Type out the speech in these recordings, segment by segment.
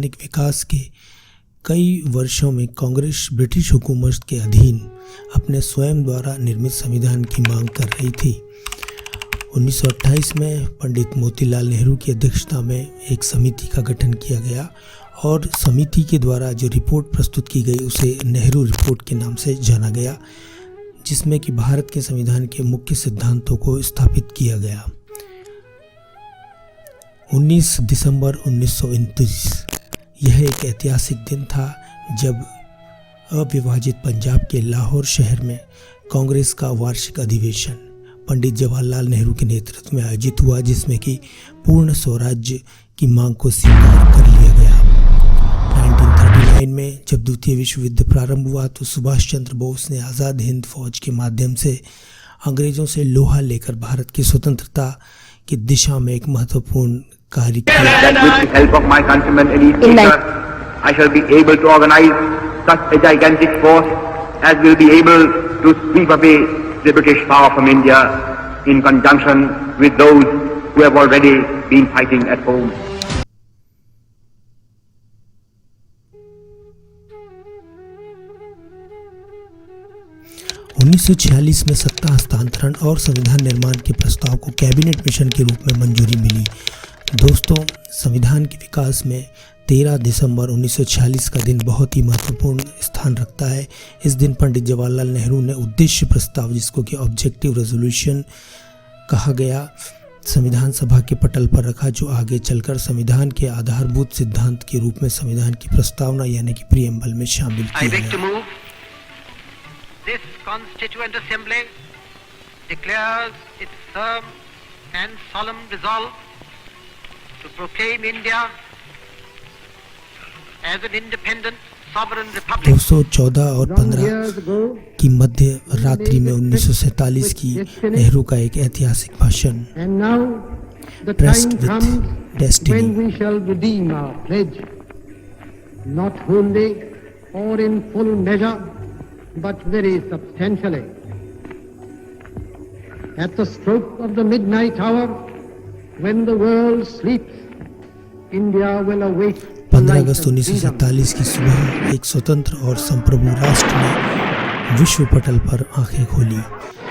संवैधानिक विकास के कई वर्षों में कांग्रेस ब्रिटिश हुकूमत के अधीन अपने स्वयं द्वारा निर्मित संविधान की मांग कर रही थी। 1928 में पंडित मोतीलाल नेहरू की अध्यक्षता में एक समिति का गठन किया गया और समिति के द्वारा जो रिपोर्ट प्रस्तुत की गई उसे नेहरू रिपोर्ट के नाम से जाना गया, जिसमें कि भारत के संविधान के मुख्य सिद्धांतों को स्थापित किया गया। 19 दिसंबर 1929 यह एक ऐतिहासिक दिन था जब अविभाजित पंजाब के लाहौर शहर में कांग्रेस का वार्षिक अधिवेशन पंडित जवाहरलाल नेहरू के नेतृत्व में आयोजित हुआ, जिसमें कि पूर्ण स्वराज्य की मांग को स्वीकार कर लिया गया। 1939 में जब द्वितीय विश्व युद्ध प्रारंभ हुआ तो सुभाष चंद्र बोस ने आज़ाद हिंद फौज के माध्यम से अंग्रेजों से लोहा लेकर भारत की स्वतंत्रता की दिशा में एक महत्वपूर्ण कार्य किया। That with the help of my countrymen in East Asia, I shall be able to organize such a gigantic force as will be able to sweep away the British power from India in conjunction with those who have already been fighting at home. उन्नीस सौ 1946 में सत्ता हस्तांतरण और संविधान निर्माण के प्रस्ताव को कैबिनेट मिशन के रूप में मंजूरी मिली। दोस्तों, संविधान के विकास में 13 दिसंबर 1946 का दिन बहुत ही महत्वपूर्ण स्थान रखता है। इस दिन पंडित जवाहरलाल नेहरू ने उद्देश्य प्रस्ताव, जिसको कि ऑब्जेक्टिव रेजोल्यूशन कहा गया, संविधान सभा के पटल पर रखा, जो आगे चलकर संविधान के आधारभूत सिद्धांत के रूप में संविधान की प्रस्तावना यानी कि प्रीएम्बल में शामिल किया गया। This Constituent Assembly declares its firm and solemn resolve to proclaim India as an independent sovereign republic. 214 और 15 की मध्य रात्रि में 1947 की नेहरू का एक ऐतिहासिक भाषण Pressed with Destiny। When we shall redeem our pledge, not wholly or in full measure, but very substantially. At the stroke of the midnight hour, when the world sleeps, India will awake. 15 अगस्त 1947 की सुबह एक स्वतंत्र और संप्रभु राष्ट्र ने विश्व पटल पर आंखें खोली।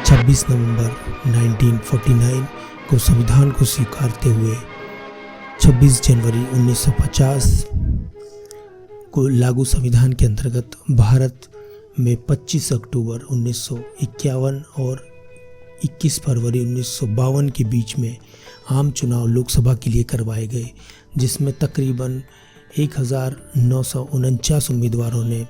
26 नवंबर 1949 को संविधान को स्वीकारते हुए 26 जनवरी 1950 को लागू संविधान के अंतर्गत भारत में 25 अक्टूबर 1951 और 21 फरवरी 1952 के बीच में आम चुनाव लोकसभा के लिए करवाए गए, जिसमें तकरीबन 1949 उम्मीदवारों ने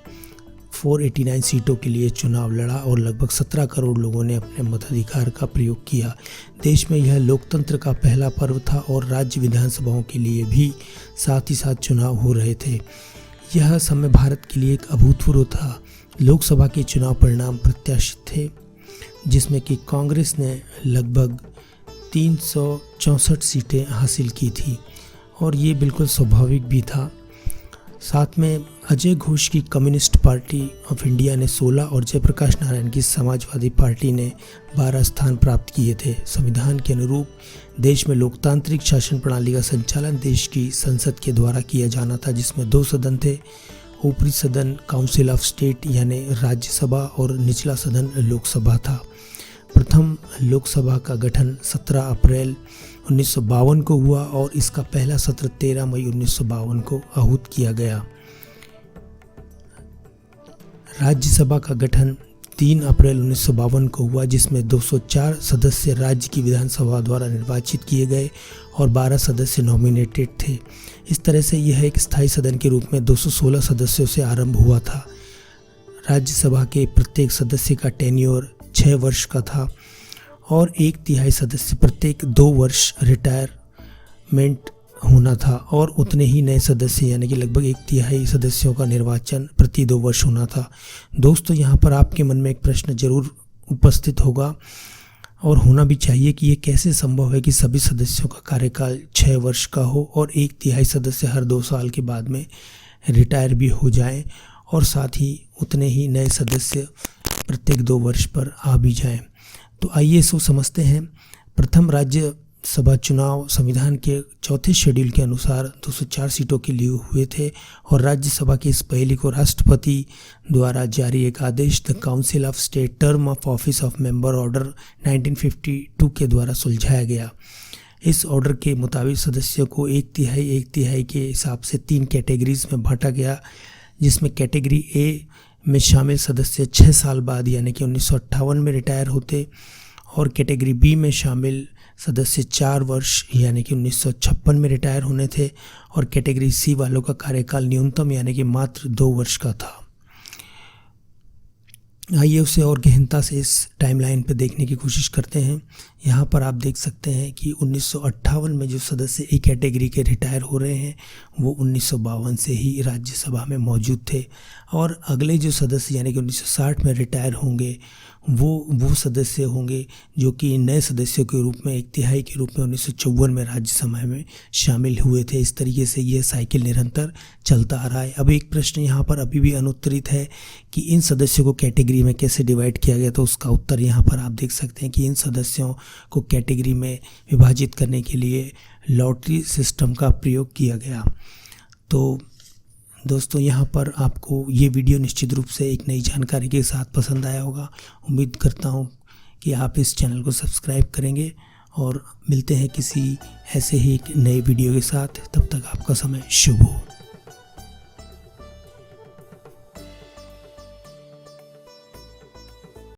489 सीटों के लिए चुनाव लड़ा और लगभग 17 करोड़ लोगों ने अपने मताधिकार का प्रयोग किया। देश में यह लोकतंत्र का पहला पर्व था और राज्य विधानसभाओं के लिए भी साथ ही साथ चुनाव हो रहे थे। यह समय भारत के लिए एक अभूतपूर्व था। लोकसभा के चुनाव परिणाम प्रत्याशित थे, जिसमें कि कांग्रेस ने लगभग 364 सीटें हासिल की थी और ये बिल्कुल स्वाभाविक भी था। साथ में अजय घोष की कम्युनिस्ट पार्टी ऑफ इंडिया ने 16 और जयप्रकाश नारायण की समाजवादी पार्टी ने 12 स्थान प्राप्त किए थे। संविधान के अनुरूप देश में लोकतांत्रिक शासन प्रणाली का संचालन देश की संसद के द्वारा किया जाना था, जिसमें 2 सदन थे, ऊपरी सदन काउंसिल ऑफ स्टेट यानी राज्यसभा और निचला सदन लोकसभा था। प्रथम लोकसभा का गठन 17 अप्रैल 1952 को हुआ और इसका पहला सत्र 13 मई 1952 को आहूत किया गया। राज्यसभा का गठन 3 अप्रैल 1952 को हुआ, जिसमें 204 सदस्य राज्य की विधानसभा द्वारा निर्वाचित किए गए और 12 सदस्य नॉमिनेटेड थे। इस तरह से यह एक स्थायी सदन के रूप में 216 सदस्यों से आरंभ हुआ था। राज्यसभा के प्रत्येक सदस्य का टेन्योर 6 वर्ष का था और 1/3 सदस्य प्रत्येक 2 वर्ष रिटायरमेंट होना था और उतने ही नए सदस्य यानी कि लगभग 1/3 सदस्यों का निर्वाचन प्रति 2 वर्ष होना था। दोस्तों, यहाँ पर आपके मन में एक प्रश्न जरूर उपस्थित होगा और होना भी चाहिए कि ये कैसे संभव है कि सभी सदस्यों का कार्यकाल 6 वर्ष का हो और 1/3 सदस्य हर 2 साल के बाद में रिटायर भी हो जाएं और साथ ही उतने ही नए सदस्य प्रत्येक 2 वर्ष पर आ भी जाएं। तो आइए इसको समझते हैं। प्रथम राज्य सभा चुनाव संविधान के चौथे शेड्यूल के अनुसार 204 सीटों के लिए हुए थे और राज्यसभा की इस पहेली को राष्ट्रपति द्वारा जारी एक आदेश the council of state term of office of member order 1952 के द्वारा सुलझाया गया। इस ऑर्डर के मुताबिक सदस्यों को एक तिहाई के हिसाब से 3 कैटेगरीज में बांटा गया, जिसमें कैटेगरी ए में शामिल सदस्य 6 साल बाद यानी कि 1958 में रिटायर होते और कैटेगरी बी में शामिल सदस्य 4 वर्ष यानी कि 1956 में रिटायर होने थे और कैटेगरी सी वालों का कार्यकाल न्यूनतम यानी कि मात्र 2 वर्ष का था। आइए उसे और गहनता से इस टाइमलाइन पे देखने की कोशिश करते हैं। यहाँ पर आप देख सकते हैं कि 1958 में जो सदस्य ए कैटेगरी के रिटायर हो रहे हैं वो 1952 से ही राज्यसभा में मौजूद थे और अगले जो सदस्य यानी कि 1960 में रिटायर होंगे वो सदस्य होंगे जो कि नए सदस्यों के रूप में एक तिहाई के रूप में 1954 में राज्यसभा में शामिल हुए थे। इस तरीके से ये साइकिल निरंतर चलता आ रहा है। अब एक प्रश्न यहाँ पर अभी भी अनुत्तरित है कि इन सदस्यों को कैटेगरी में कैसे डिवाइड किया गया, तो उसका उत्तर यहाँ पर आप देख सकते हैं कि इन सदस्यों को कैटेगरी में विभाजित करने के लिए लॉटरी सिस्टम का प्रयोग किया गया। तो दोस्तों यहाँ पर आपको ये वीडियो निश्चित रूप से एक नई जानकारी के साथ पसंद आया होगा। उम्मीद करता हूँ कि आप इस चैनल को सब्सक्राइब करेंगे और मिलते हैं किसी ऐसे ही एक नए वीडियो के साथ। तब तक आपका समय शुभ हो।